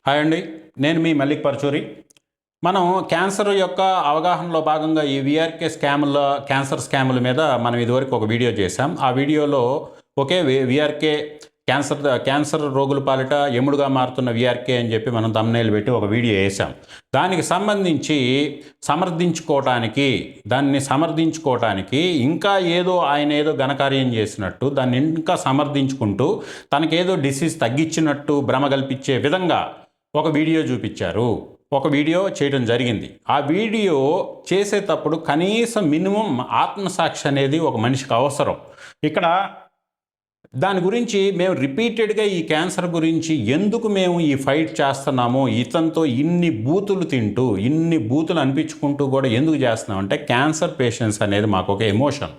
Hi అండి, నేను మీ మల్లిక్ పరచూరి. మనం క్యాన్సర్ యొక్క అవగాహనలో భాగంగా ఈ విఆర్కే స్కాముల క్యాన్సర్ స్కాముల మీద మనం ఇదివరకు ఒక వీడియో చేశాం. ఆ వీడియోలో ఒకే విఆర్కే క్యాన్సర్ రోగుల పాలిట ఎముడుగా మారుతున్న విఆర్కే అని చెప్పి మనం thumbnail పెట్టి ఒక వీడియో వేసాం. దానికి సంబంధించి దాన్ని సమర్థించుకోవటానికి ఇంకా ఆయన ఏదో ఘనకార్యం చేసినట్టు దాన్ని ఇంకా సమర్థించుకుంటూ తనకేదో డిసీజ్ తగ్గించినట్టు భ్రమ కల్పించే విధంగా ఒక వీడియో చూపించారు. ఒక వీడియో చేయడం జరిగింది. ఆ వీడియో చేసేటప్పుడు కనీసం మినిమం ఆత్మసాక్షి అనేది ఒక మనిషికి అవసరం. ఇక్కడ దాని గురించి మేము రిపీటెడ్గా ఈ క్యాన్సర్ గురించి ఎందుకు మేము ఈ ఫైట్ చేస్తున్నామో, ఇతనితో ఇన్ని బూతులు అనిపించుకుంటూ కూడా ఎందుకు చేస్తున్నాం అంటే, క్యాన్సర్ పేషెంట్స్ అనేది మాకు ఒక ఎమోషన్.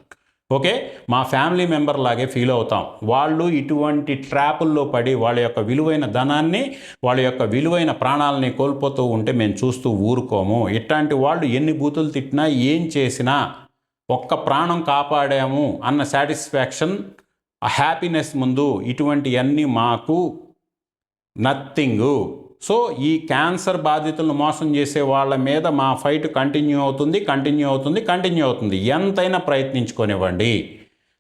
ఓకే, మా ఫ్యామిలీ మెంబర్ లాగే ఫీల్ అవుతాం. వాళ్ళు ఇటువంటి ట్రాపుల్లో పడి వాళ్ళ యొక్క విలువైన ధనాన్ని, వాళ్ళ యొక్క విలువైన ప్రాణాలని కోల్పోతూ ఉంటే మేము చూస్తూ ఊరుకోము. ఇట్లాంటి వాళ్ళు ఎన్ని బూతులు తిట్టినా, ఏం చేసినా ఒక్క ప్రాణం కాపాడాము అన్న సాటిస్ఫాక్షన్, హ్యాపీనెస్ ముందు ఇటువంటివన్నీ మాకు నథింగు. సో ఈ క్యాన్సర్ బాధితులను మోసం చేసే వాళ్ళ మీద మా ఫైట్ కంటిన్యూ అవుతుంది. ఎంతైనా ప్రయత్నించుకొనివ్వండి.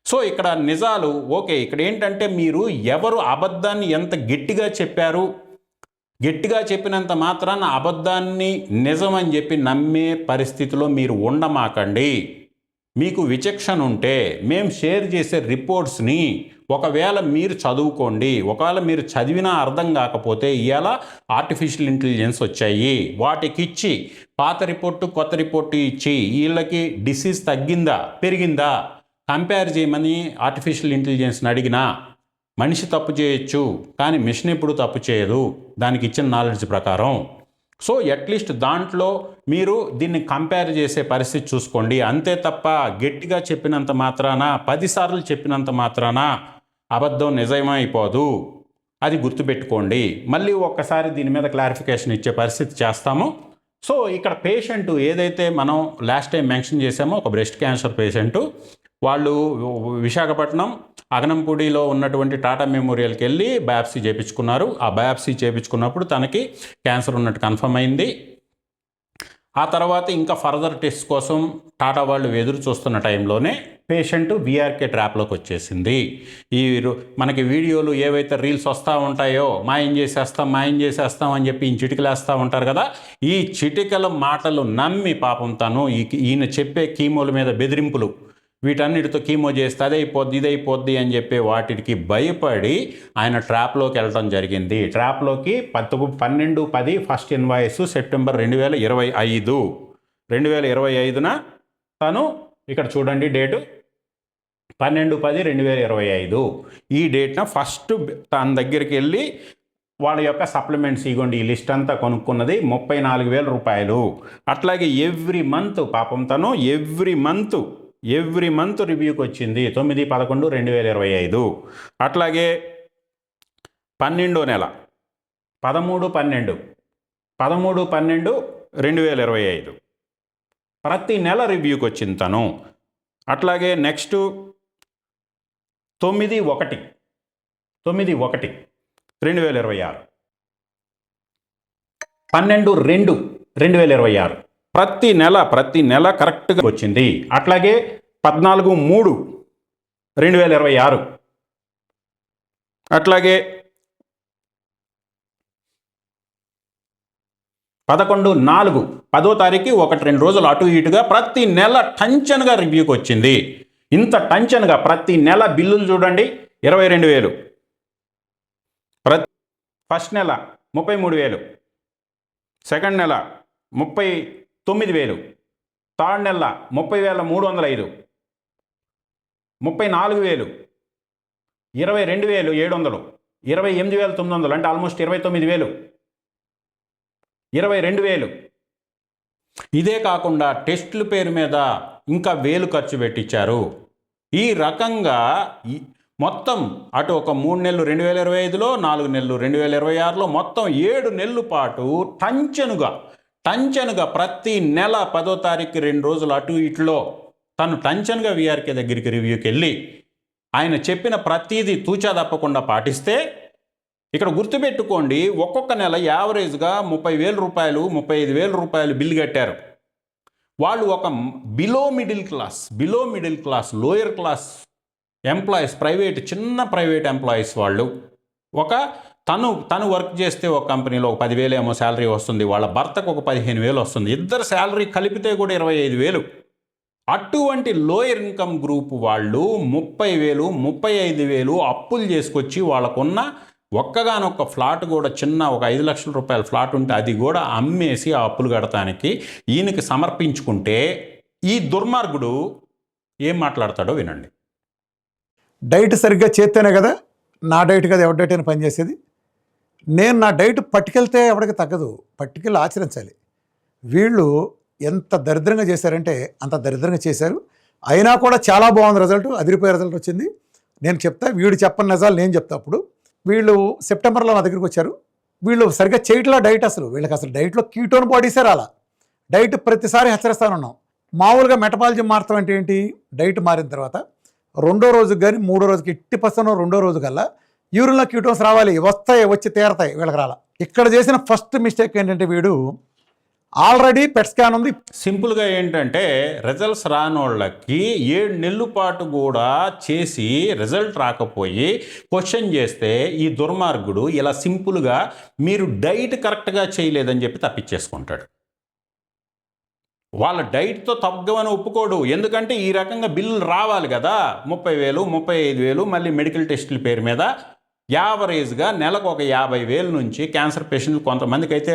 సో ఇక్కడ నిజాలు ఓకే. ఇక్కడ ఏంటంటే, మీరు ఎవరు అబద్ధాన్ని ఎంత గట్టిగా చెప్పినంత మాత్రాన అబద్ధాన్ని నిజమని చెప్పి నమ్మే పరిస్థితిలో మీరు ఉండమాకండి. మీకు విచక్షణ ఉంటే మేము షేర్ చేసే రిపోర్ట్స్ని ఒకవేళ మీరు చదువుకోండి. ఒకవేళ మీరు చదివినా అర్థం కాకపోతే, ఇవాళ ఆర్టిఫిషియల్ ఇంటెలిజెన్స్ వచ్చాయి, వాటికిచ్చి పాత రిపోర్టు కొత్త రిపోర్టు ఇచ్చి వీళ్ళకి డిసీజ్ తగ్గిందా పెరిగిందా కంపేర్ చేయమని ఆర్టిఫిషియల్ ఇంటెలిజెన్స్ని అడిగినా, మనిషి తప్పు చేయొచ్చు కానీ మిషన్ ఎప్పుడు తప్పు చేయదు దానికి ఇచ్చిన నాలెడ్జ్ ప్రకారం. సో అట్లీస్ట్ దాంట్లో మీరు దీన్ని కంపేర్ చేసే పరిస్థితి చూసుకోండి. అంతే తప్ప గట్టిగా చెప్పినంత మాత్రాన, 10 సార్లు చెప్పినంత మాత్రాన అబద్ధం నిజమైపోదు. అది గుర్తుపెట్టుకోండి. మళ్ళీ ఒక్కసారి దీని మీద క్లారిఫికేషన్ ఇచ్చే పరిస్థితి చేస్తాము. సో ఇక్కడ పేషెంట్ ఏదైతే మనం లాస్ట్ టైం మెన్షన్ చేసామో, ఒక బ్రెస్ట్ క్యాన్సర్ పేషెంటు, వాళ్ళు విశాఖపట్నం అగనంపూడిలో ఉన్నటువంటి టాటా మెమోరియల్కి వెళ్ళి బయాప్సీ చేయించుకున్నారు. ఆ బయాప్సీ చేయించుకున్నప్పుడు తనకి క్యాన్సర్ ఉన్నట్టు కన్ఫర్మ్ అయింది. ఆ తర్వాత ఇంకా ఫర్దర్ టెస్ట్ కోసం టాటా వాళ్ళు ఎదురు చూస్తున్న టైంలోనే పేషెంట్ విఆర్కే ట్రాప్లోకి వచ్చేసింది. మనకి వీడియోలు ఏవైతే రీల్స్ వస్తూ ఉంటాయో, మాయం చేసేస్తాం అని చెప్పి ఈ చిటికలేస్తూ ఉంటారు కదా, ఈ చిటికల మాటలు నమ్మి పాపం తను ఈయన చెప్పే కీమోల మీద బెదిరింపులు, వీటన్నిటితో కీమో చేస్తే అదైపోద్ది ఇదైపోద్ది అని చెప్పి వాటికి భయపడి ఆయన ట్రాప్లోకి వెళ్ళడం జరిగింది. ట్రాప్లోకి 12/10 ఫస్ట్ ఇన్వాయిస్ సెప్టెంబర్ 2025న తను, ఇక్కడ చూడండి డేటు 12/10/2025. ఈ డేట్న ఫస్ట్ తన దగ్గరికి వెళ్ళి వాళ్ళ యొక్క సప్లిమెంట్స్ ఇగోండి, ఈ లిస్ట్ అంతా కొనుక్కున్నది 34,000 రూపాయలు. అట్లాగే ఎవ్రీ మంత్ పాపం తను ఎవ్రీ మంత్ రివ్యూకి వచ్చింది 9/11/2025. అట్లాగే 12వ నెల 13/12/2025 ప్రతి నెల రివ్యూకి వచ్చింది తను. అట్లాగే నెక్స్ట్ 9/1/2026 12/2/2026 ప్రతి నెల కరెక్ట్గా వచ్చింది. అట్లాగే 14/3/2026, అట్లాగే 11/4 10వ తారీఖు 1-2 రోజులు అటు ఇటుగా ప్రతి నెల టంచన్గా రివ్యూకి వచ్చింది. ఇంత టంచన్గా ప్రతి నెల బిల్లులు చూడండి, 22,000. ఫస్ట్ నెల 33,000, సెకండ్ నెల 39,000, థర్డ్ నెల 30,305, 34,000, 22,700, 28,900 అంటే ఆల్మోస్ట్ 29,000, 22,000. ఇదే కాకుండా టెస్టుల పేరు మీద ఇంకా 1,000 ఖర్చు పెట్టించారు. ఈ రకంగా మొత్తం అటు ఒక 3 నెలలు 2025లో, 4 నెలలు 2026లో, మొత్తం 7 నెలల పాటు టంచనుగా ప్రతి నెల 10వ తారీఖు 2 రోజులు అటు ఇట్లో తను టంచన్గా విఆర్కే దగ్గరికి రివ్యూకి వెళ్ళి ఆయన చెప్పిన ప్రతీది తూచా తప్పకుండా పాటిస్తే ఇక్కడ గుర్తుపెట్టుకోండి, ఒక్కొక్క నెల యావరేజ్గా 30,000 రూపాయలు 35,000 రూపాయలు బిల్లు కట్టారు. వాళ్ళు ఒక below middle class lower class employees, చిన్న ప్రైవేట్ ఎంప్లాయీస్ వాళ్ళు. తను వర్క్ చేస్తే ఒక కంపెనీలో ఒక 10,000 ఏమో శాలరీ వస్తుంది, వాళ్ళ భర్తకు ఒక 15,000 వస్తుంది, ఇద్దరు శాలరీ కలిపితే కూడా 25,000. అటువంటి లోయర్ ఇన్కమ్ గ్రూప్ వాళ్ళు 30,000 35,000 అప్పులు చేసుకొచ్చి వాళ్ళకున్న ఒక్కగానొక్క ఫ్లాట్ కూడా చిన్న ఒక 5 లక్షల రూపాయల ఫ్లాట్ ఉంటే అది కూడా అమ్మేసి ఆ అప్పులు కడటానికి ఈయనకి సమర్పించుకుంటే ఈ దుర్మార్గుడు ఏం మాట్లాడతాడో వినండి. డైట్ సరిగ్గా చేస్తేనే కదా నా డైట్ కదా ఎవరి డైట్ అయినా పనిచేసేది. నేను నా డైట్ పట్టుకెళ్తే ఎవరికి తగ్గదు, పట్టుకెళ్ళి ఆచరించాలి. వీళ్ళు ఎంత దరిద్రంగా చేశారంటే అంత దరిద్రంగా చేశారు. అయినా కూడా చాలా బాగుంది రిజల్ట్, అదిరిపోయే రిజల్ట్ వచ్చింది. నేను చెప్తా, వీడు చెప్పని నిజాలు నేను చెప్తా. అప్పుడు వీళ్ళు సెప్టెంబర్లో నా దగ్గరికి వచ్చారు. వీళ్ళు సరిగ్గా చేయట్లా డైట్, వీళ్ళకి అసలు డైట్లో కీటోన్ బాడీసే రాలా. డైట్ ప్రతిసారి హెచ్చరిస్తానున్నాం. మామూలుగా మెటబాలజీ మారతాం అంటే ఏంటి, డైట్ మారిన తర్వాత రెండో రోజుకి కానీ మూడో రోజుకి 80% రెండో రోజు కల్లా యూరిన్లో కీటోన్స్ రావాలి, వచ్చి తీరతాయి, వీళ్ళకి రాలా. ఇక్కడ చేసిన ఫస్ట్ మిస్టేక్ ఏంటంటే వీడు ఆల్రెడీ పెట్ స్కాన్ ఉంది. సింపుల్గా ఏంటంటే రిజల్ట్స్ రానోళ్ళకి 7 నెలల పాటు కూడా చేసి రిజల్ట్ రాకపోయి క్వశ్చన్ చేస్తే ఈ దుర్మార్గుడు ఇలా సింపుల్గా మీరు డైట్ కరెక్ట్గా చేయలేదని చెప్పి తప్పించేసుకుంటాడు. వాళ్ళ డైట్తో తగ్గమని ఒప్పుకోడు, ఎందుకంటే ఈ రకంగా బిల్లులు రావాలి కదా. 30,000 35,000 మళ్ళీ మెడికల్ టెస్టుల పేరు మీద యావరేజ్గా నెలకు ఒక 50,000 నుంచి క్యాన్సర్ పేషెంట్లు కొంతమందికి అయితే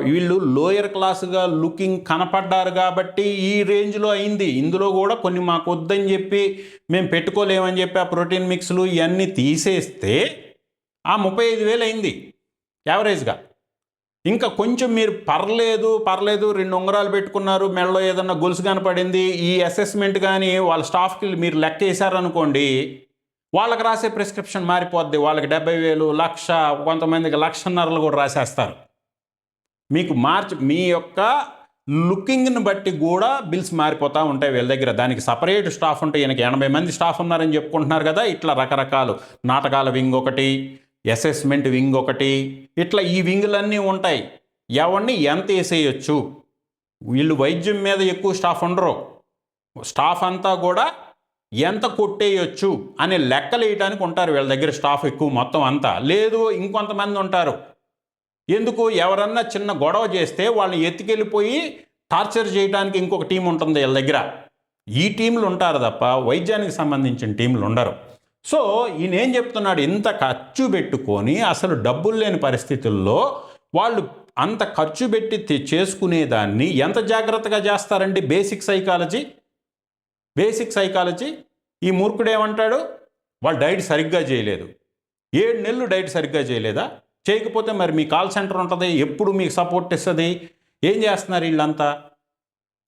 వీళ్ళు లోయర్ క్లాస్గా లుకింగ్ కనపడ్డారు కాబట్టి ఈ రేంజ్లో అయింది. ఇందులో కూడా కొన్ని మాకు వద్దని చెప్పి మేము పెట్టుకోలేమని చెప్పి ఆ ప్రోటీన్ మిక్స్లు ఇవన్నీ తీసేస్తే ఆ 35,000 అయింది యావరేజ్గా. ఇంకా కొంచెం మీరు పర్లేదు 2 ఉంగరాలు పెట్టుకున్నారు, మెడలో ఏదన్నా గొలుసు కనపడింది, ఈ అసెస్మెంట్ కానీ వాళ్ళ స్టాఫ్కి మీరు లెక్క వేసారనుకోండి, వాళ్ళకి రాసే ప్రిస్క్రిప్షన్ మారిపోద్ది. వాళ్ళకి 70,000 1,00,000 కొంతమందికి 1,50,000 కూడా రాసేస్తారు. మీకు మీ యొక్క లుకింగ్ని బట్టి కూడా బిల్స్ మారిపోతూ ఉంటాయి వీళ్ళ దగ్గర. దానికి సపరేట్ స్టాఫ్ ఉంటాయి. ఈయనకి 80 మంది స్టాఫ్ ఉన్నారని చెప్పుకుంటున్నారు కదా. ఇట్లా రకరకాలు నాటకాల వింగ్ ఒకటి, అసెస్మెంట్ వింగ్ ఒకటి, ఇట్లా ఈ వింగులన్నీ ఉంటాయి. ఎవరిని ఎంత వేసేయచ్చు, వీళ్ళు వైద్యం మీద ఎక్కువ స్టాఫ్ ఉండరు, స్టాఫ్ అంతా కూడా ఎంత కొట్టేయచ్చు అనే లెక్కలు వేయడానికి ఉంటారు వీళ్ళ దగ్గర స్టాఫ్ ఎక్కువ. మొత్తం అంతా లేదు, ఇంకొంతమంది ఉంటారు. ఎందుకు, ఎవరన్నా చిన్న గొడవ చేస్తే వాళ్ళని ఎత్తుకెళ్ళిపోయి టార్చర్ చేయడానికి ఇంకొక టీం ఉంటుంది వీళ్ళ దగ్గర. ఈ టీంలు ఉంటారు తప్ప వైద్యానికి సంబంధించిన టీంలు ఉండరు. సో ఈయన ఏం చెప్తున్నాడు, ఇంత ఖర్చు పెట్టుకొని అసలు డబ్బులు లేని పరిస్థితుల్లో వాళ్ళు అంత ఖర్చు పెట్టి చేసుకునేదాన్ని ఎంత జాగ్రత్తగా చేస్తారండి. Basic psychology. ఈ మూర్ఖుడు ఏమంటాడు, వాళ్ళు డైట్ సరిగ్గా చేయలేదు. 7 నెలలు డైట్ సరిగ్గా చేయలేదా? చేయకపోతే మరి మీ కాల్ సెంటర్ ఉంటుంది, ఎప్పుడు మీకు సపోర్ట్ ఇస్తుంది. ఏం చేస్తున్నారు వీళ్ళంతా?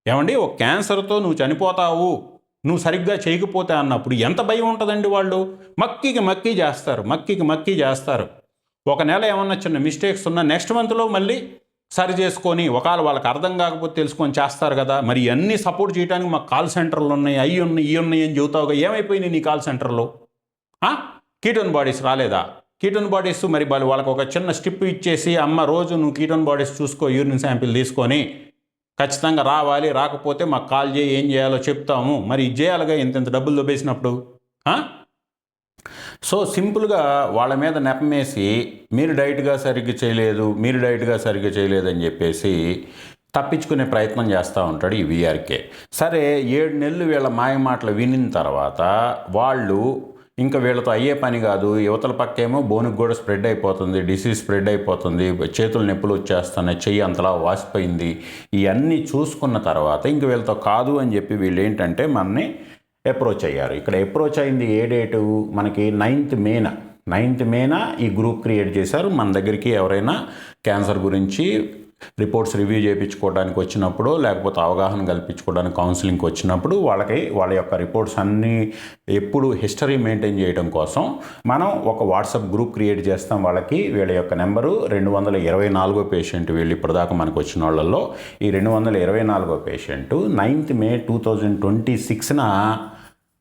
ఏమండి, ఒక క్యాన్సర్తో నువ్వు చనిపోతావు నువ్వు సరిగ్గా చేయకపోతే అన్నప్పుడు ఎంత భయం ఉంటుందండి. వాళ్ళు మక్కికి చేస్తారు. ఒక నెల ఏమన్నా చిన్న మిస్టేక్స్ ఉన్నా నెక్స్ట్ మంత్లో మళ్ళీ సరి చేసుకొని, ఒకవేళ వాళ్ళకి అర్థం కాకపోతే తెలుసుకొని చేస్తారు కదా. మరి అన్నీ సపోర్ట్ చేయడానికి మాకు కాల్ సెంటర్లు ఉన్నాయి, అవి ఉన్నాయి అని చెబుతావుగా. ఏమైపోయినాయి నీ కాల్ సెంటర్లో? కీటోన్ బాడీస్ రాలేదా? కీటోన్ బాడీస్ మరి వాళ్ళకి ఒక చిన్న స్ట్రిప్ ఇచ్చేసి, అమ్మ రోజు నువ్వు కీటోన్ బాడీస్ చూసుకో, యూరిన్ శాంపిల్ తీసుకొని ఖచ్చితంగా రావాలి, రాకపోతే మాకు కాల్ చేయి, ఏం చేయాలో చెప్తాము. మరి ఇది చేయాలిగా ఇంత డబ్బులు దొబ్బేసినప్పుడు. సో సింపుల్గా వాళ్ళ మీద నెపమేసి మీరు డైట్గా సరిగ్గా చేయలేదు అని చెప్పేసి తప్పించుకునే ప్రయత్నం చేస్తూ ఉంటాడు ఈ వీఆర్కే. సరే 7 నెలలు వీళ్ళ మాయమాటలు వినిన తర్వాత వాళ్ళు ఇంకా వీళ్ళతో అయ్యే పని కాదు. యువతల పక్కేమో బోనుకు కూడా స్ప్రెడ్ అయిపోతుంది, డిసీజ్ స్ప్రెడ్ అయిపోతుంది, చేతులు నొప్పులు వచ్చేస్తున్నాయి, చెయ్యి అంతలా వాసిపోయింది. ఇవన్నీ చూసుకున్న తర్వాత ఇంక వీళ్ళతో కాదు అని చెప్పి వీళ్ళు ఏంటంటే మనని అప్రోచ్ అయ్యారు. ఇక్కడ అప్రోచ్ అయింది ఏ డేటు మనకి 9th మేన ఈ గ్రూప్ క్రియేట్ చేశారు. మన దగ్గరికి ఎవరైనా క్యాన్సర్ గురించి రిపోర్ట్స్ రివ్యూ చేయించుకోవడానికి వచ్చినప్పుడు, లేకపోతే అవగాహన కల్పించుకోవడానికి కౌన్సిలింగ్కి వచ్చినప్పుడు వాళ్ళ యొక్క రిపోర్ట్స్ అన్నీ ఎప్పుడు హిస్టరీ మెయింటైన్ చేయడం కోసం మనం ఒక వాట్సాప్ గ్రూప్ క్రియేట్ చేస్తాం. వీళ్ళ యొక్క నెంబరు 224వ పేషెంట్. వీళ్ళు ఇప్పటిదాకా మనకు వచ్చిన వాళ్ళల్లో ఈ 224వ పేషెంట్ 9th May 2026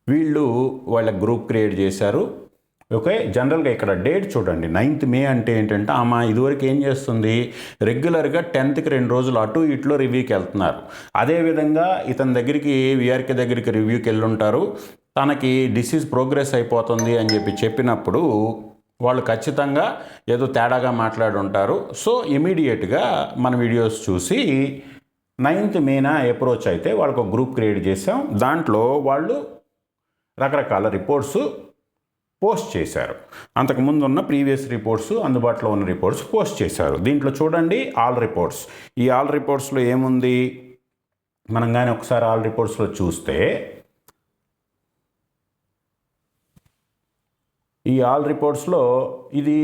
వీళ్ళు వాళ్ళ గ్రూప్ క్రియేట్ చేశారు. ఓకే, జనరల్గా ఇక్కడ డేట్ చూడండి, 9th మే అంటే ఏంటంటే ఆమె ఇదివరకు ఏం చేస్తుంది, రెగ్యులర్గా 10th 2 రోజులు అటు ఇట్లో రివ్యూకి వెళ్తున్నారు. అదేవిధంగా ఇతని దగ్గరికి విఆర్కే దగ్గరికి రివ్యూకి వెళ్ళుంటారు. తనకి డిసీజ్ ప్రోగ్రెస్ అయిపోతుంది అని చెప్పినప్పుడు వాళ్ళు ఖచ్చితంగా ఏదో తేడాగా మాట్లాడి ఉంటారు. సో ఇమీడియట్గా మన వీడియోస్ చూసి 9th మేన అప్రోచ్ అయితే వాళ్ళకు ఒక గ్రూప్ క్రియేట్ చేసాం. దాంట్లో వాళ్ళు రకరకాల రిపోర్ట్స్ పోస్ట్ చేశారు. అంతకుముందు ఉన్న ప్రీవియస్ రిపోర్ట్స్, అందుబాటులో ఉన్న రిపోర్ట్స్ పోస్ట్ చేశారు. దీంట్లో చూడండి ఆల్ రిపోర్ట్స్. ఈ ఆల్ రిపోర్ట్స్లో ఏముంది, మనం కానీ ఒకసారి ఆల్ రిపోర్ట్స్లో చూస్తే ఈ ఆల్ రిపోర్ట్స్లో ఇది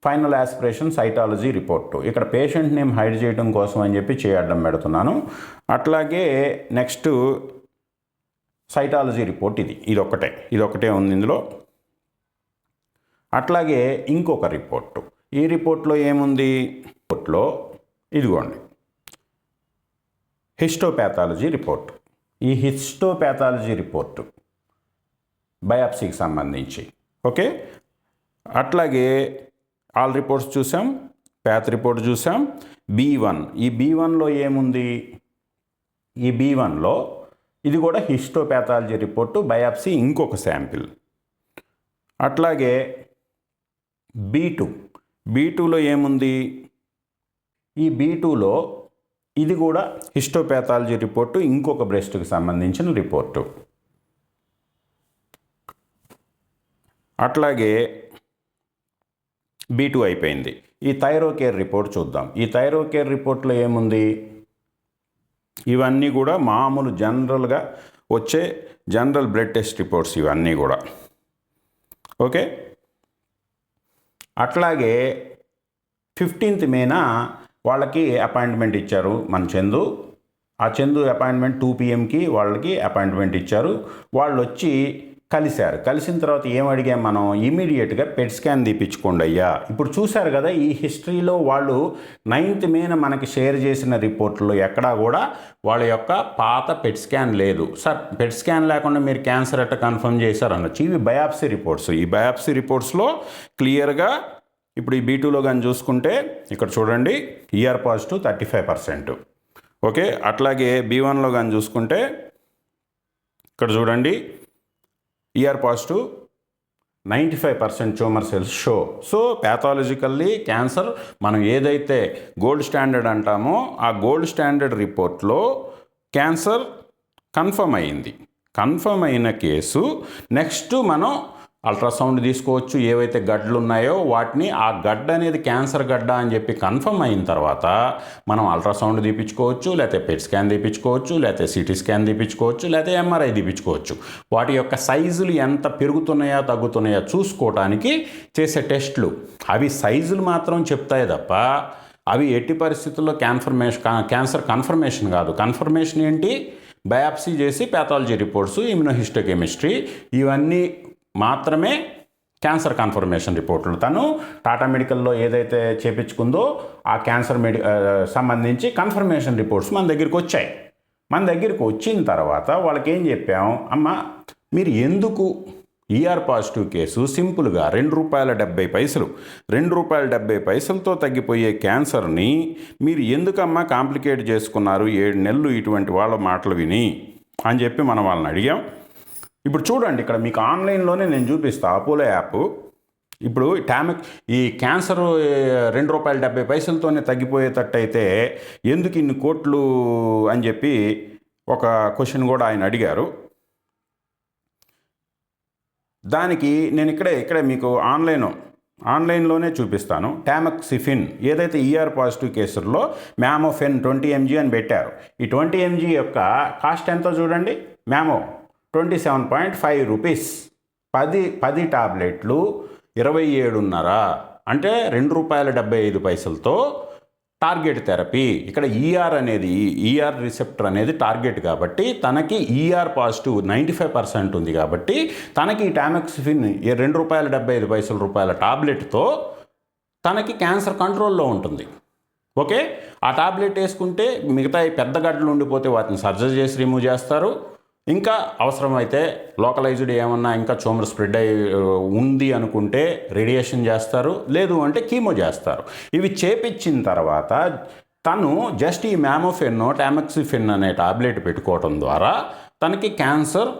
ఫైనల్ ఆస్పిరేషన్ సైటాలజీ రిపోర్టు. ఇక్కడ పేషెంట్ నేమ్ హైడ్ చేయడం కోసం అని చెప్పి చేయడం పెడుతున్నాను. అట్లాగే నెక్స్ట్ సైటాలజీ రిపోర్ట్ ఇదొక్కటే ఉంది ఇందులో. అట్లాగే ఇంకొక రిపోర్టు, ఈ రిపోర్ట్లో ఏముంది, రిపోర్ట్లో ఇదిగోండి హిస్టోపాథాలజీ రిపోర్టు. ఈ హిస్టోపాథాలజీ రిపోర్టు బయాప్సీకి సంబంధించి. ఓకే, అట్లాగే ఆల్ రిపోర్ట్స్ చూసాం, ప్యాథ్ రిపోర్ట్ చూసాం. B1, ఈ B1లో ఏముంది, ఈ B1లో ఇది కూడా హిస్టోపాథాలజీ రిపోర్టు, బయాప్సీ ఇంకొక శాంపిల్. అట్లాగే B2లో ఏముంది, ఈ B2లో ఇది కూడా హిస్టోపాథాలజీ రిపోర్టు, ఇంకొక బ్రెస్ట్కి సంబంధించిన రిపోర్టు. అట్లాగే B2 అయిపోయింది. ఈ థైరోకేర్ రిపోర్ట్ చూద్దాం. ఈ థైరోకేర్ రిపోర్ట్లో ఏముంది, ఇవన్నీ కూడా మామూలు జనరల్గా వచ్చే జనరల్ బ్లడ్ టెస్ట్ రిపోర్ట్స్ ఇవన్నీ కూడా. ఓకే, అట్లాగే 15th మేన వాళ్ళకి అపాయింట్మెంట్ ఇచ్చారు మన చందు. ఆ చందు అపాయింట్మెంట్ 2 PMకి వాళ్ళకి అపాయింట్మెంట్ ఇచ్చారు. వాళ్ళు వచ్చి కలిసిన తర్వాత ఏం అడిగాం మనం, ఇమీడియట్గా పెట్ స్కాన్ తీపించుకోండి అయ్యా. ఇప్పుడు చూశారు కదా ఈ హిస్టరీలో వాళ్ళు 9th మేన మనకి షేర్ చేసిన రిపోర్ట్లో ఎక్కడా కూడా వాళ్ళ యొక్క పాత పెట్ స్కాన్ లేదు. సార్ పెట్ స్కాన్ లేకుండా మీరు క్యాన్సర్ ఎట్ట కన్ఫర్మ్ చేశారు అనొచ్చు. ఇవి బయాప్సీ రిపోర్ట్స్. ఈ బయాప్సీ రిపోర్ట్స్లో క్లియర్గా ఇప్పుడు ఈ B2లో కానీ చూసుకుంటే ఇక్కడ చూడండి ER పాజిటివ్ 35%. ఓకే, అట్లాగే B1లో కానీ చూసుకుంటే ఇక్కడ చూడండి ER positive 95% tumour cells show. So pathologically cancer మనం ఏదైతే గోల్డ్ స్టాండర్డ్ అంటామో ఆ గోల్డ్ స్టాండర్డ్ రిపోర్ట్లో క్యాన్సర్ కన్ఫర్మ్ అయింది. కన్ఫర్మ్ అయిన కేసు నెక్స్ట్ మనం అల్ట్రాసౌండ్ తీసుకోవచ్చు. ఏవైతే గడ్డలు ఉన్నాయో వాటిని, ఆ గడ్డ అనేది క్యాన్సర్ గడ్డ అని చెప్పి కన్ఫర్మ్ అయిన తర్వాత మనం అల్ట్రాసౌండ్ తీపించుకోవచ్చు, లేకపోతే పెట్ స్కాన్ తీపించుకోవచ్చు, లేకపోతే CT స్కాన్ తీపించుకోవచ్చు, లేకపోతే MRI తీపించుకోవచ్చు. వాటి యొక్క సైజులు ఎంత పెరుగుతున్నాయా తగ్గుతున్నాయా చూసుకోవడానికి చేసే టెస్టులు. అవి సైజులు మాత్రం చెప్తాయి తప్ప అవి ఎట్టి పరిస్థితుల్లో క్యాన్సర్ కన్ఫర్మేషన్ కాదు. కన్ఫర్మేషన్ ఏంటి, బయాప్సీ చేసి ప్యాథాలజీ రిపోర్ట్స్, ఇమ్యునోహిస్టోకెమిస్ట్రీ ఇవన్నీ మాత్రమే క్యాన్సర్ కన్ఫర్మేషన్ రిపోర్ట్లు. తను టాటా మెడికల్లో ఏదైతే చేపించుకుందో ఆ క్యాన్సర్ సంబంధించి కన్ఫర్మేషన్ రిపోర్ట్స్ మన దగ్గరికి వచ్చాయి. మన దగ్గరికి వచ్చిన తర్వాత వాళ్ళకి ఏం చెప్పాం, అమ్మ మీరు ఎందుకు ER పాజిటివ్ కేసు సింపుల్గా ₹2.70 ₹2.70తో తగ్గిపోయే క్యాన్సర్ని మీరు ఎందుకమ్మా కాంప్లికేట్ చేసుకున్నారు 7 నెలలు ఇటువంటి వాళ్ళ మాటలు విని అని చెప్పి మనం వాళ్ళని అడిగాం. ఇప్పుడు చూడండి, ఇక్కడ మీకు ఆన్లైన్లోనే నేను చూపిస్తాను అపోలో యాప్. ఇప్పుడు ఈ క్యాన్సర్ ₹2.70తోనే తగ్గిపోయేటట్టయితే ఎందుకు ఇన్ని కోట్లు అని చెప్పి ఒక క్వశ్చన్ కూడా ఆయన అడిగారు. దానికి నేను ఇక్కడే మీకు ఆన్లైన్లోనే చూపిస్తాను. టామోక్సిఫిన్ ఏదైతే ER పాజిటివ్ కేసుల్లో మ్యామోఫెన్ 20 mg అని పెట్టారు. ఈ 20 mg యొక్క కాస్ట్ ఎంతో చూడండి. మ్యామో ₹27.5, 10 టాబ్లెట్లు 27.5 అంటే ₹2.75తో టార్గెట్ థెరపీ. ఇక్కడ ER రిసెప్టర్ అనేది టార్గెట్ కాబట్టి తనకి ER పాజిటివ్ 95% ఉంది కాబట్టి తనకి ఈ టామోక్సిఫిన్ ₹2.75 టాబ్లెట్తో తనకి క్యాన్సర్ కంట్రోల్లో ఉంటుంది. ఓకే, ఆ టాబ్లెట్ వేసుకుంటే మిగతా పెద్ద గడ్డలు ఉండిపోతే వాటిని సర్జరీ చేసి రిమూవ్ చేస్తారు. ఇంకా అవసరమైతే లోకలైజ్డ్ ఏమన్నా ఇంకా ట్యూమర్ స్ప్రెడ్ అయి ఉంది అనుకుంటే రేడియేషన్ చేస్తారు, లేదు అంటే కీమో చేస్తారు. ఇవి చేపించిన తర్వాత తను జస్ట్ ఈ మ్యామోఫెన్ టామెక్సిఫెన్ అనే టాబ్లెట్ పెట్టుకోవడం ద్వారా తనకి క్యాన్సర్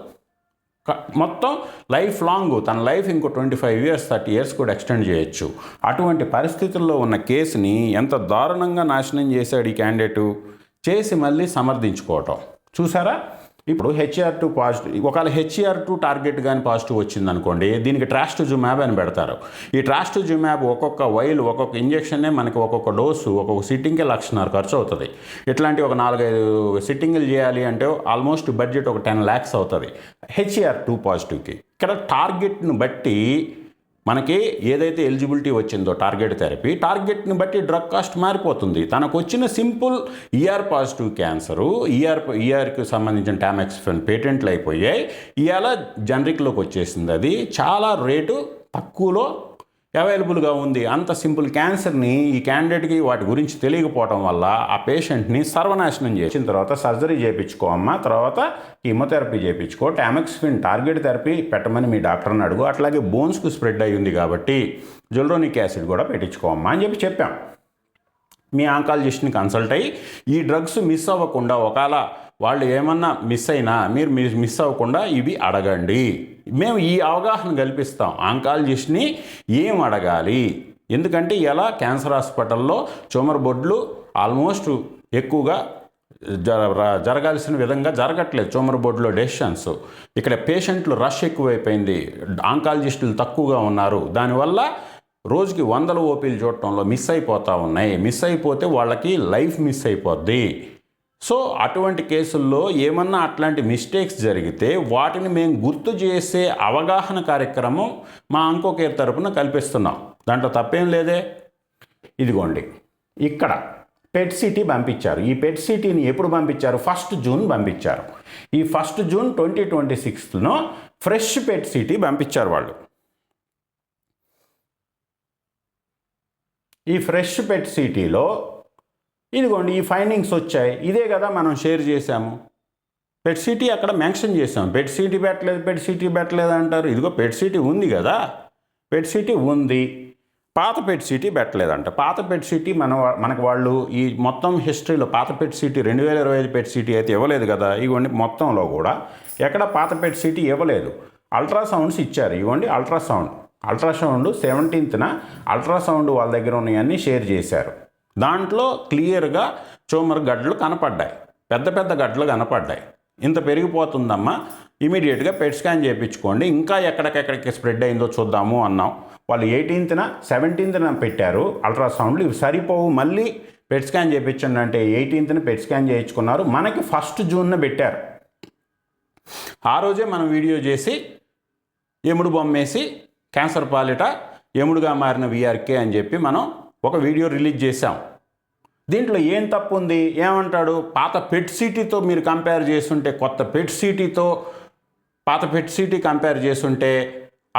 మొత్తం లైఫ్ లాంగ్, తన లైఫ్ ఇంకో 25 years 30 years కూడా ఎక్స్టెండ్ చేయొచ్చు. అటువంటి పరిస్థితుల్లో ఉన్న కేసుని ఎంత దారుణంగా నాశనం చేశాడు ఈ క్యాండిడేటు. చేసి మళ్ళీ సమర్థించుకోవటం చూసారా. ఇప్పుడు HER2 పాజిటివ్, ఒకవేళ HER2 టార్గెట్ కానీ పాజిటివ్ వచ్చిందనుకోండి, దీనికి ట్రాస్టుజుమాబ్ అని పెడతారు. ఈ ట్రాస్టుజుమాబ్ ఒక్కొక్క వైల్, ఒక్కొక్క ఇంజెక్షన్నే మనకి ఒక్కొక్క డోసు ఒక్కొక్క సిట్టింగ్కి 1,00,000 ఖర్చు అవుతుంది. ఇట్లాంటి ఒక 4-5 సిట్టింగులు చేయాలి అంటే ఆల్మోస్ట్ బడ్జెట్ ఒక 10 lakhs అవుతుంది HER2 పాజిటివ్కి. ఇక్కడ టార్గెట్ను బట్టి మనకి ఏదైతే ఎలిజిబిలిటీ వచ్చిందో టార్గెట్ని బట్టి డ్రగ్ కాస్ట్ మారిపోతుంది. తనకు వచ్చిన సింపుల్ పాజిటివ్ క్యాన్సరు, ఈఆర్కి సంబంధించిన టామెక్సిఫెన్ పేటెంట్లు అయిపోయాయి, ఇవాళ జనరిక్లోకి వచ్చేసింది. అది చాలా రేటు తక్కువలో అవైలబుల్గా ఉంది. అంత సింపుల్ క్యాన్సర్ని ఈ క్యాండిడేట్కి వాటి గురించి తెలియకపోవడం వల్ల ఆ పేషెంట్ని సర్వనాశనం చేసిన తర్వాత సర్జరీ చేయించుకో అమ్మ, తర్వాత కీమోథెరపీ చేయించుకో, టామెక్సిఫెన్ టార్గెట్ థెరపీ పెట్టమని మీ డాక్టర్ని అడుగు, అట్లాగే బోన్స్కు స్ప్రెడ్ అయ్యి ఉంది కాబట్టి జుల్రోనిక్ యాసిడ్ కూడా పెట్టించుకోమ్మా అని చెప్పాం. మీ ఆంకాలజిస్ట్ని కన్సల్ట్ అయ్యి ఈ డ్రగ్స్ మిస్ అవ్వకుండా, ఒకవేళ వాళ్ళు ఏమన్నా మిస్ అయినా మీరు మిస్ అవ్వకుండా ఇవి అడగండి. మేము ఈ అవగాహన కల్పిస్తాం ఆంకాలజిస్ట్ని ఏం అడగాలి. ఎందుకంటే ఇలా క్యాన్సర్ హాస్పిటల్లో ట్యూమర్ బోర్డులు ఆల్మోస్ట్ ఎక్కువగా జరగాల్సిన విధంగా జరగట్లేదు. ట్యూమర్ బోర్డులో డెసిషన్స్, ఇక్కడ పేషెంట్లు రష్ ఎక్కువైపోయింది, ఆంకాలజిస్టులు తక్కువగా ఉన్నారు. దానివల్ల రోజుకి 100 ఓపీలు చూడటంలో మిస్ అయిపోతూ ఉన్నాయి. మిస్ అయిపోతే వాళ్ళకి లైఫ్ మిస్ అయిపోద్ది. సో అటువంటి కేసుల్లో ఏమన్నా అట్లాంటి మిస్టేక్స్ జరిగితే వాటిని మేము గుర్తు చేసే అవగాహన కార్యక్రమం మా ఆంకోకేర్ తరపున కల్పిస్తున్నాం. దాంట్లో తప్పేం లేదే. ఇదిగోండి ఇక్కడ పెట్ సిటీ పంపించారు. ఈ పెట్ సిటీని ఎప్పుడు పంపించారు? 1 June పంపించారు. ఈ 1 June 2026 ఫ్రెష్ పెట్ సిటీ పంపించారు వాళ్ళు. ఈ ఫ్రెష్ పెట్ సిటీలో ఇదిగోండి ఈ ఫైండింగ్స్ వచ్చాయి. ఇదే కదా మనం షేర్ చేశాము. పెట్ సిటీ అక్కడ మెన్షన్ చేసాం. పెట్ సిటీ పెట్టలేదు అంటారు. ఇదిగో పెట్ సిటీ ఉంది కదా, పెట్ సిటీ ఉంది. పాత పెట్ సిటీ పెట్టలేదంట. పాత పెట్ సిటీ మనకు వాళ్ళు ఈ మొత్తం హిస్టరీలో పాత పెట్ సిటీ 2025 పెట్ సిటీ అయితే ఇవ్వలేదు కదా. ఇవ్వండి మొత్తంలో కూడా ఎక్కడ పాత పెట్ సిటీ ఇవ్వలేదు. అల్ట్రాసౌండ్స్ ఇచ్చారు. ఇవ్వండి అల్ట్రాసౌండ్ 17th అల్ట్రాసౌండ్ వాళ్ళ దగ్గర ఉన్నాయన్నీ షేర్ చేశారు. దాంట్లో క్లియర్గా ట్యూమర్ గడ్డలు కనపడ్డాయి, పెద్ద పెద్ద గడ్డలు కనపడ్డాయి. ఇంత పెరిగిపోతుందమ్మా, ఇమీడియట్గా పెట్ స్కాన్ చేయించుకోండి, ఇంకా ఎక్కడికెక్కడికి స్ప్రెడ్ అయిందో చూద్దాము అన్నాం. వాళ్ళు 17th పెట్టారు అల్ట్రాసౌండ్లు. ఇవి సరిపోవు, మళ్ళీ పెట్ స్కాన్ చేయించండి అంటే 18th పెట్ స్కాన్ చేయించుకున్నారు. మనకి 1 June పెట్టారు. ఆ రోజే మనం వీడియో చేసి ఎముడు బొమ్మేసి క్యాన్సర్ పాలిట ఎముడుగా మారిన వీఆర్కే అని చెప్పి మనం ఒక వీడియో రిలీజ్ చేశాం. దీంట్లో ఏం తప్పు ఉంది? ఏమంటాడు? పాత పెట్ సిటీతో మీరు కంపేర్ చేస్తుంటే, కొత్త పెట్ సిటీతో పాత పెట్ సిటీ కంపేర్ చేస్తుంటే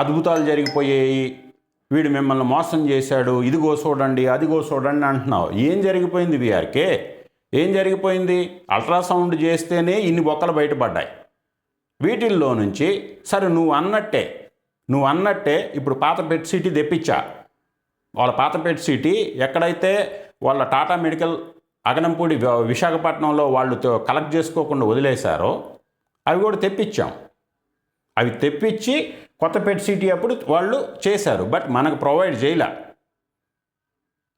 అద్భుతాలు జరిగిపోయాయి, వీడు మిమ్మల్ని మోసం చేశాడు, ఇదిగో చూడండి అదిగో చూడండి అంటున్నావు. ఏం జరిగిపోయింది వీఆర్కే? ఏం జరిగిపోయింది? అల్ట్రాసౌండ్ చేస్తేనే ఇన్ని బొక్కలు బయటపడ్డాయి. వీటిల్లో నుంచి సరే నువ్వు అన్నట్టే ఇప్పుడు పాత పెట్ సిటీ తెప్పించా. వాళ్ళ పాత పెట్ సిటీ ఎక్కడైతే వాళ్ళ టాటా మెడికల్ అగనంపూడి విశాఖపట్నంలో వాళ్ళు కలెక్ట్ చేసుకోకుండా వదిలేశారో అవి కూడా తెప్పించాం. అవి తెప్పించి కొత్త పెట్ సిటీ అప్పుడు వాళ్ళు చేశారు. బట్ మనకు ప్రొవైడ్ చేయలే.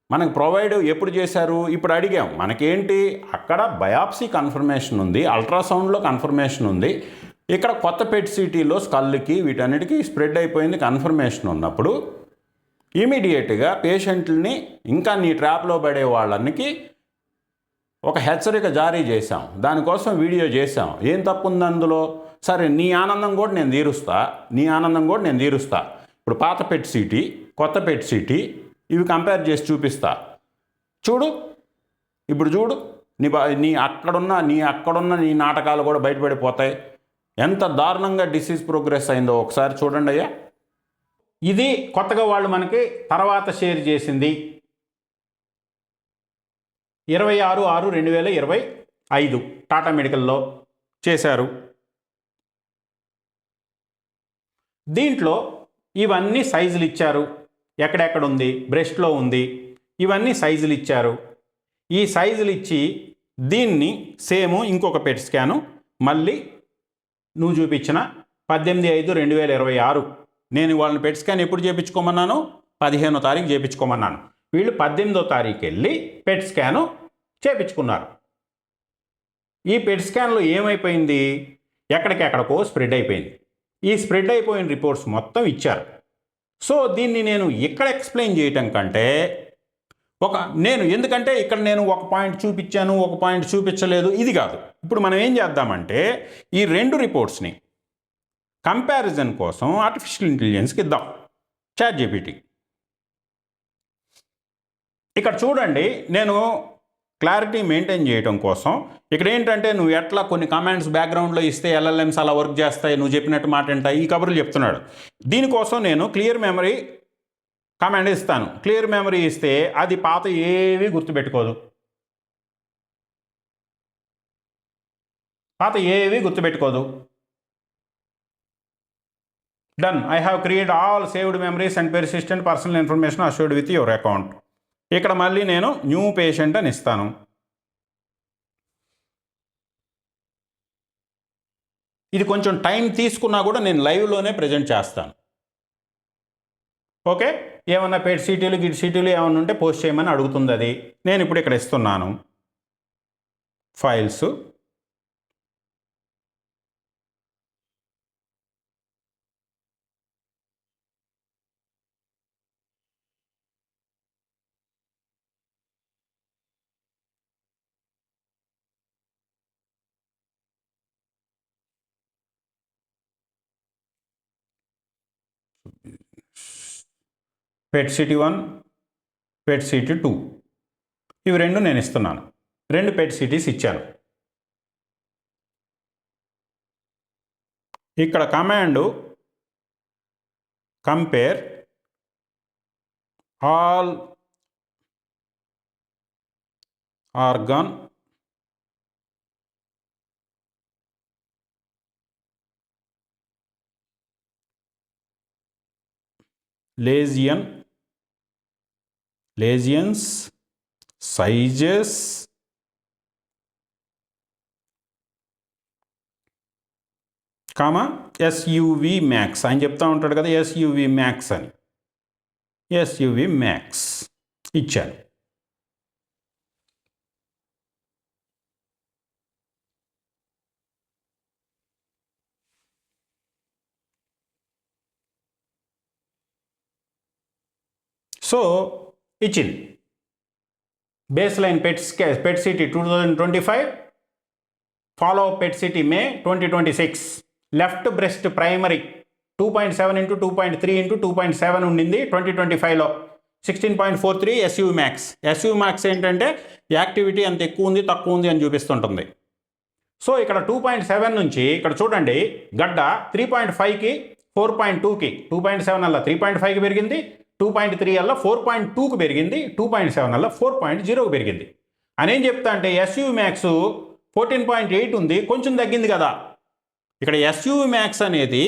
మనకు ప్రొవైడ్ ఎప్పుడు చేశారు? ఇప్పుడు అడిగాం. మనకేంటి అక్కడ బయాప్సీ కన్ఫర్మేషన్ ఉంది, అల్ట్రాసౌండ్లో కన్ఫర్మేషన్ ఉంది. ఇక్కడ కొత్త పెట్ సిటీలో స్కల్కి వీటన్నిటికీ స్ప్రెడ్ అయిపోయింది కన్ఫర్మేషన్ ఉన్నప్పుడు ఇమీడియట్గా పేషెంట్లని ఇంకా నీ ట్రాప్లో పడే వాళ్ళకి ఒక హెచ్చరిక జారీ చేశాం. దానికోసం వీడియో చేశాం. ఏం తప్పు ఉంది అందులో? సరే నీ ఆనందం కూడా నేను తీరుస్తా. ఇప్పుడు పాత పెట్ సిటీ, కొత్త పెట్ సిటీ ఇవి కంపేర్ చేసి చూపిస్తా. ఇప్పుడు చూడు నీ అక్కడున్న నీ నాటకాలు కూడా బయటపడిపోతాయి. ఎంత దారుణంగా డిసీజ్ ప్రోగ్రెస్ అయిందో ఒకసారి చూడండి అయ్యా. ఇది కొత్తగా వాళ్ళు మనకి తర్వాత షేర్ చేసింది 26/6/2025 టాటా మెడికల్లో చేశారు. దీంట్లో ఇవన్నీ సైజులు ఇచ్చారు, ఎక్కడెక్కడ ఉంది, బ్రెస్ట్లో ఉంది, ఇవన్నీ సైజులు ఇచ్చారు. ఈ సైజులు ఇచ్చి దీన్ని సేమ్ ఇంకొక పెట్ స్కాను మళ్ళీ నువ్వు చూపించిన 18/5/2026 నేను వాళ్ళని పెట్ స్కాన్ ఎప్పుడు చేయించుకోమన్నాను? 15వ తారీఖు చేయించుకోమన్నాను. వీళ్ళు 18వ తారీఖు వెళ్ళి పెట్ స్కాను చేయించుకున్నారు. ఈ పెట్ స్కాన్లో ఏమైపోయింది? ఎక్కడికెక్కడికో స్ప్రెడ్ అయిపోయింది. ఈ స్ప్రెడ్ అయిపోయిన రిపోర్ట్స్ మొత్తం ఇచ్చారు. సో దీన్ని నేను ఇక్కడ ఎక్స్ప్లెయిన్ చేయటం కంటే ఎందుకంటే ఇక్కడ నేను ఒక పాయింట్ చూపించాను, ఒక పాయింట్ చూపించలేదు, ఇది కాదు. ఇప్పుడు మనం ఏం చేద్దామంటే ఈ రెండు రిపోర్ట్స్ని కంపారిజన్ కోసం ఆర్టిఫిషియల్ ఇంటెలిజెన్స్కి ఇద్దాం, ChatGPT. ఇక్కడ చూడండి, నేను క్లారిటీ మెయింటైన్ చేయడం కోసం ఇక్కడ ఏంటంటే నువ్వు ఎట్లా కొన్ని కమాండ్స్ బ్యాక్గ్రౌండ్లో ఇస్తే LLMs అలా వర్క్ చేస్తాయి, నువ్వు చెప్పినట్టు మాట ఏంటాయి, ఈ కబుర్లు చెప్తున్నాడు. దీనికోసం నేను క్లియర్ మెమరీ కమాండ్ ఇస్తాను. క్లియర్ మెమరీ ఇస్తే అది పాత ఏవి గుర్తుపెట్టుకోదు, done. I have create all saved memories and persistent personal information associated with your account. ఇక్కడ మళ్ళీ నేను న్యూ పేషెంట్ అని ఇస్తాను. ఇది కొంచెం టైం తీసుకున్నా కూడా నేను లైవ్లోనే ప్రజెంట్ చేస్తాను. ఓకే, ఏమన్నా పెట్ సీటీలు గిట్ సీటీలు ఏమన్నా ఉంటే పోస్ట్ చేయమని అడుగుతుంది అది. నేను ఇప్పుడు ఇక్కడ ఇస్తున్నాను files. PET CT 1, PET CT 2 ఇవి రెండు నేను ఇస్తున్నాను. రెండు పెట్ సిటీస్ ఇచ్చాను. ఇక్కడ command compare all organ lesions sizes SUV max అని చెప్తా ఉంటాడు కదా, SUV మ్యాక్స్ అని. SUV మ్యాక్స్ ఇచ్చాను. సో ఇచ్చింది base line PET CT 2025, follow PET CT May 2026. Left breast primary 2.7 × 2.3 × 2.7 ఉండింది 2025లో. 16.43 SUV మ్యాక్స్. SUV మ్యాక్స్ ఏంటంటే యాక్టివిటీ అంత ఎక్కువ ఉంది తక్కువ ఉంది అని చూపిస్తుంటుంది. సో ఇక్కడ 2.7 నుంచి ఇక్కడ చూడండి గడ్డ 3.5కి 4.2కి 2.7 అలా 3.5కి పెరిగింది, 2.3 అలా 4.2కి పెరిగింది, 2.7 అలా 4.0కి పెరిగింది. అనేం చెప్తా అంటే SUV మ్యాక్స్ 14.8 ఉంది, కొంచెం తగ్గింది కదా. ఇక్కడ SUV మ్యాక్స్ అనేది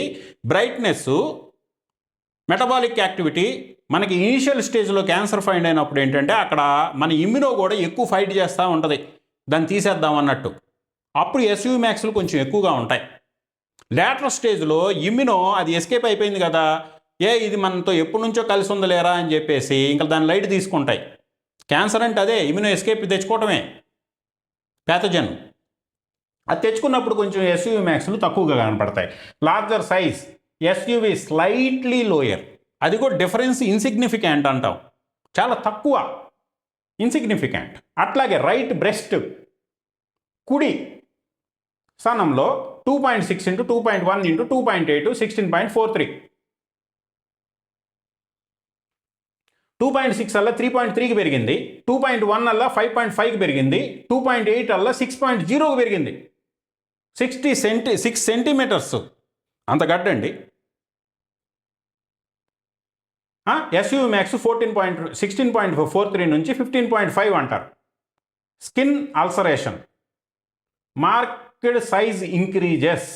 బ్రైట్నెస్, మెటబాలిక్ యాక్టివిటీ. మనకి ఇనీషియల్ స్టేజ్లో క్యాన్సర్ ఫైండ్ అయినప్పుడు ఏంటంటే అక్కడ మన ఇమ్యూనో కూడా ఎక్కువ ఫైట్ చేస్తూ ఉంటుంది, దాన్ని తీసేద్దాం అన్నట్టు. అప్పుడు SUV మ్యాక్స్లు కొంచెం ఎక్కువగా ఉంటాయి. లేటర్ స్టేజ్లో ఇమ్యూనో అది ఎస్కేప్ అయిపోయింది కదా, ఇది మనతో ఎప్పటి నుంచో కలిసి ఉందలేరా అని చెప్పేసి ఇంకా దాని లైట్ తీసుకుంటాయి. క్యాన్సర్ అంటే అదే, ఇమ్యూనో ఎస్కేప్ తెచ్చుకోవటమే, ప్యాథోజన్. అది తెచ్చుకున్నప్పుడు కొంచెం SUV మ్యాక్స్లు తక్కువగా కనపడతాయి. Larger size SUV slightly lower, అది కూడా డిఫరెన్స్ ఇన్సిగ్నిఫికెంట్ అంటాం, చాలా తక్కువ, ఇన్సిగ్నిఫికెంట్. అట్లాగే రైట్ బ్రెస్ట్ కుడి స్థానంలో 2.6 × 2.1 × 2.8 16.43. 2.6 అలా 3.3కి పెరిగింది, 2.1 అలా 5.5కి పెరిగింది, 2.8 అలా 6.0కి పెరిగింది. 6 సెంటీమీటర్స్ అంత గడ్డండి. SUV మ్యాక్స్ 16.43 నుంచి 15.5 అంటారు. Skin ulceration, marked size increases,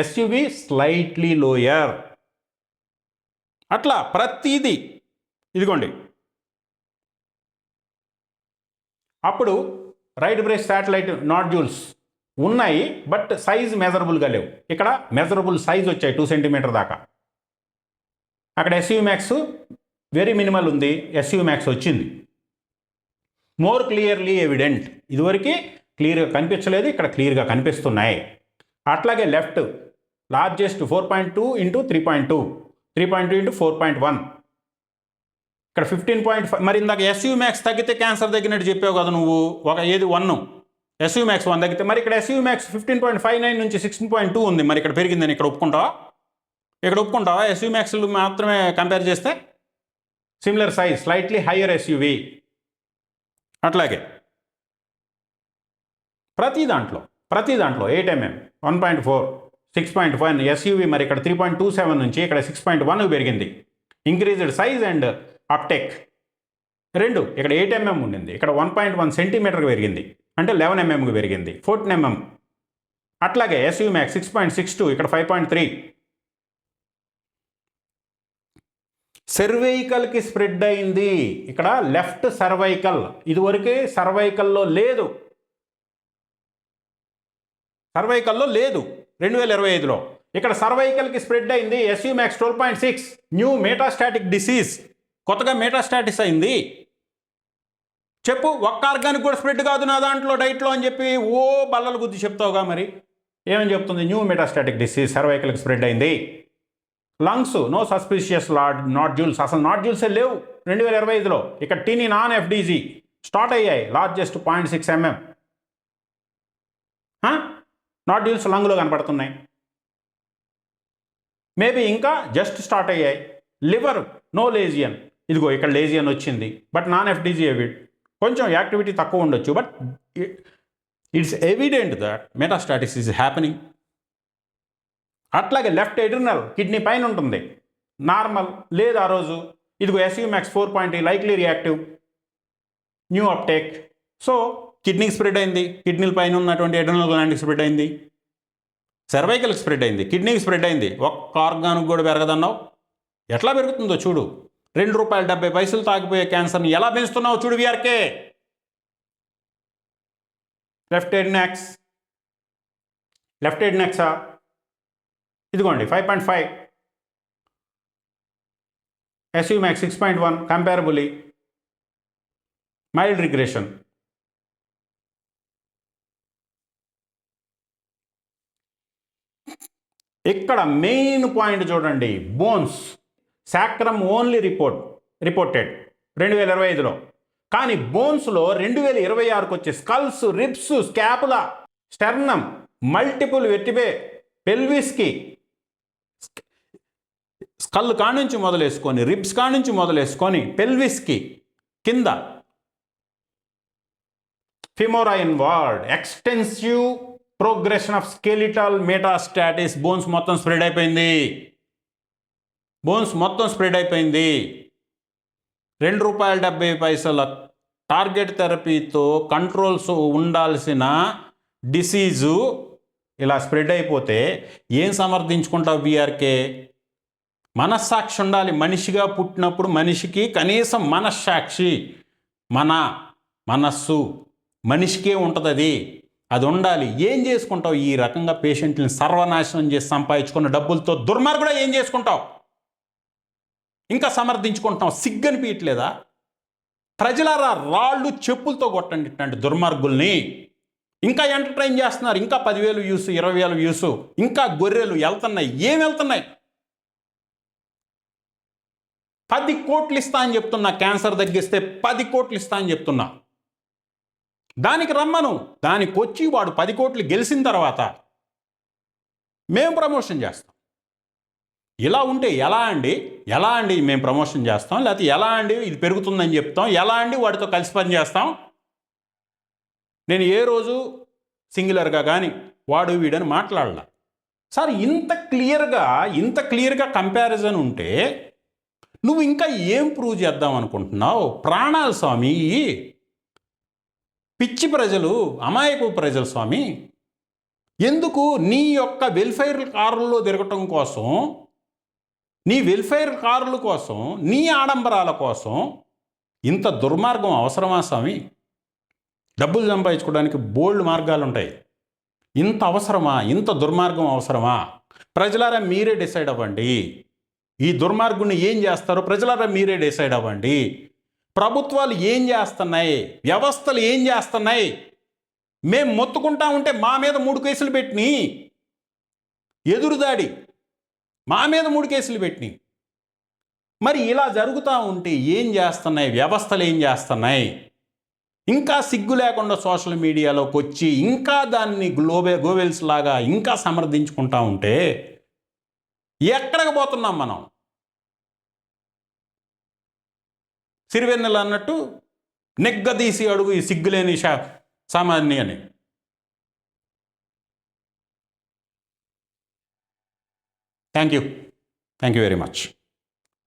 SUV slightly lower. అట్లా ప్రతిదీ ఇదిగోండి. అప్పుడు రైట్ బ్రేస్ట్ శాటిలైట్ నాడ్యూల్స్ ఉన్నాయి, బట్ సైజ్ మెజరబుల్గా లేవు. ఇక్కడ మెజరబుల్ సైజ్ వచ్చాయి 2 సెంటీమీటర్ దాకా. అక్కడ ఎస్యూ మ్యాక్స్ వెరీ మినిమల్ ఉంది, ఎస్యూ మ్యాక్స్ వచ్చింది. More clearly evident. ఇదివరకు క్లియర్గా కనిపించలేదు, ఇక్కడ క్లియర్గా కనిపిస్తున్నాయి. అట్లాగే లెఫ్ట్ లార్జెస్ట్ 4.2 ఇంటూ 3.2, 3.2 ఇంటూ 4.1, ఇక్కడ 15.5. మరి ఇందాక ఎస్యూ మ్యాక్స్ తగ్గితే క్యాన్సర్ తగ్గినట్టు చెప్పావు కదా నువ్వు. ఒక ఏది 1 ఎస్యూ మ్యాక్స్ 1 తగ్గితే, మరి ఇక్కడ ఎస్యూ మ్యాక్స్ 15.59 నుంచి 16.2 ఉంది. మరి ఇక్కడ పెరిగిందని ఇక్కడ ఒప్పుకుంటావా? ఇక్కడ ఒప్పుకుంటావా? ఎస్యూ మ్యాక్స్లు మాత్రమే కంపేర్ చేస్తే similar size, slightly higher SUV. అట్లాగే ప్రతి దాంట్లో 8 mm, 1.4, 6.1 ఎస్యూవి. మరి ఇక్కడ 3.27 నుంచి ఇక్కడ 6.1 పెరిగింది. Increased size and అప్టెక్ 2. ఇక్కడ 8 mm ఉండింది, ఇక్కడ 1.1 సెంటీమీటర్కి పెరిగింది, అంటే 11 mmకి పెరిగింది, 14 mm. అట్లాగే ఎస్యూ మ్యాక్స్ 6.62, ఇక్కడ 5.3. సర్వైకల్కి స్ప్రెడ్ అయింది. ఇక్కడ లెఫ్ట్ సర్వైకల్, ఇదివరకే సర్వైకల్లో లేదు, 2025లో. ఇక్కడ సర్వైకల్కి స్ప్రెడ్ అయింది. SEO max 12.6. New metastatic disease, కొత్తగా మెటాస్టాటిస్ అయింది. చెప్పు, ఒక్క ఆర్గానిక్ కూడా స్ప్రెడ్ కాదు నా దాంట్లో డైట్లో అని చెప్పి ఓ బల్లలు గుద్ది చెప్తావుగా. మరి ఏమని చెప్తుంది? న్యూ మెటాస్టాటిక్ డిసీజ్, సర్వైకల్కి స్ప్రెడ్ అయింది. లంగ్స్ నో సస్పిషియస్ నాడ్యూల్స్, అసలు నాడ్యూల్సే లేవు 2025లో. ఇక్కడ టీనీ నాన్ ఎఫ్డీజీ స్టార్ట్ అయ్యాయి, లార్జెస్ట్ 0.6 mm. నాడ్యూల్స్ లంగ్లో కనపడుతున్నాయి. మేబీ ఇంకా జస్ట్ స్టార్ట్ అయ్యాయి. లివర్ నో లేజియన్, ఇదిగో ఇక్కడ లేజియన్ వచ్చింది, బట్ నాన్ ఎఫ్డీజీ ఎవిడ్. కొంచెం యాక్టివిటీ తక్కువ ఉండొచ్చు, but it's evident that metastasis is happening. అట్లాగే లెఫ్ట్ ఎడ్రినల్ కిడ్నీ పైన ఉంటుంది, నార్మల్ లేదు ఆ రోజు. ఇదిగో SU max 4.3, likely reactive, new uptake. So కిడ్నీకి స్ప్రెడ్ అయింది, కిడ్నీల పైన ఉన్నటువంటి ఎడ్రినల్ గ్లాండ్కి స్ప్రెడ్ అయింది, సర్వైకల్కి స్ప్రెడ్ అయింది, కిడ్నీకి స్ప్రెడ్ అయింది. ఒక్క ఆర్గానికి కూడా పెరగదన్నావు. ఎట్లా పెరుగుతుందో చూడు. ₹2.70 తాగిపోయే క్యాన్సర్ని ఎలా పెంచుతున్నావు చూడు వీఆర్కే. లెఫ్ట్ హెడ్ నెక్సా ఇదిగోండి 5.5, SU max 6.1, comparably mild regression. ఇక్కడ మెయిన్ పాయింట్ చూడండి, బోన్స్. సాక్రమ్ ఓన్లీ రిపోర్టెడ్ 2025లో, కానీ బోన్స్లో 2026కి వచ్చే skulls, ribs, scapula, sternum, multiple vertebrae, పెల్విస్కి, స్కల్ కానుంచి మొదలేసుకొని, రిబ్స్ కానుంచి మొదలేసుకొని పెల్విస్కి కింద ఫిమోరైన్ వార్డ్, extensive progression of skeletal metastasis. Bones మొత్తం స్ప్రెడ్ అయిపోయింది. ₹2.70 టార్గెట్ థెరపీతో కంట్రోల్స్ ఉండాల్సిన డిసీజు ఇలా స్ప్రెడ్ అయిపోతే ఏం సమర్థించుకుంటావు బీఆర్కే? మనస్సాక్షి ఉండాలి. మనిషిగా పుట్టినప్పుడు మనిషికి కనీసం మనస్సాక్షి, మనస్సు మనిషికే ఉంటుంది. అది ఉండాలి. ఏం చేసుకుంటావు? ఈ రకంగా పేషెంట్ని సర్వనాశనం చేసి సంపాదించుకున్న డబ్బులతో దుర్మార్గుడా ఏం చేసుకుంటావు? ఇంకా సమర్థించుకుంటాం. సిగ్గనిపించట్లేదా? ప్రజలారా, రాళ్ళు చెప్పులతో కొట్టండి ఇట్లాంటి దుర్మార్గుల్ని. ఇంకా ఎంటర్టైన్ చేస్తున్నారు. ఇంకా 10,000 వ్యూస్, 20,000 వ్యూస్, ఇంకా గొర్రెలు వెళ్తున్నాయి. ఏం వెళ్తున్నాయి? 10 కోట్లు ఇస్తా అని చెప్తున్నా. క్యాన్సర్ తగ్గిస్తే 10 కోట్లు ఇస్తా అని చెప్తున్నా. దానికి రమ్మను. దానికి వచ్చి వాడు 10 కోట్లు గెలిచిన తర్వాత మేము ప్రమోషన్ చేస్తాం. ఇలా ఉంటే ఎలా అండి మేము ప్రమోషన్ చేస్తాం? లేకపోతే ఎలా అండి ఇది పెరుగుతుందని చెప్తాం? ఎలా అండి వాడితో కలిసి పని చేస్తాం? నేను ఏ రోజు సింగులర్గా కానీ వాడు వీడని మాట్లాడాల. సార్, ఇంత క్లియర్గా కంపారిజన్ ఉంటే నువ్వు ఇంకా ఏం ప్రూవ్ చేద్దాం అనుకుంటున్నావు? ప్రాణాలు స్వామి, పిచ్చి ప్రజలు, అమాయకు ప్రజలు స్వామి. ఎందుకు నీ యొక్క వెల్ఫేర్ కారుల్లో తిరగటం కోసం నీ వెల్ఫేర్ కారుల కోసం, నీ ఆడంబరాల కోసం ఇంత దుర్మార్గం అవసరమా స్వామి? డబ్బులు సంపాదించుకోవడానికి బోల్డ్ మార్గాలు ఉంటాయి. ఇంత అవసరమా? ఇంత దుర్మార్గం అవసరమా? ప్రజలారా మీరే డిసైడ్ అవ్వండి. ఈ దుర్మార్గుని ఏం చేస్తారో ప్రజలారా మీరే డిసైడ్ అవ్వండి. ప్రభుత్వాలు ఏం చేస్తున్నాయి, వ్యవస్థలు ఏం చేస్తున్నాయి? మేం మొత్తుకుంటా ఉంటే మా మీద 3 కేసులు పెట్టినాయి. ఎదురుదాడి మా మీద 3 కేసులు పెట్టినాయి. మరి ఇలా జరుగుతూ ఉంటే ఏం చేస్తున్నాయి వ్యవస్థలు? ఏం చేస్తున్నాయి? ఇంకా సిగ్గు లేకుండా సోషల్ మీడియాలోకి వచ్చి ఇంకా దాన్ని గోవెల్స్ లాగా ఇంకా సమర్థించుకుంటా ఉంటే ఎక్కడికి పోతున్నాం మనం? సిరివెన్నెల అన్నట్టు నెగ్గదీసి అడుగు ఈ సిగ్గులేని సామాన్య అని. Thank you very much.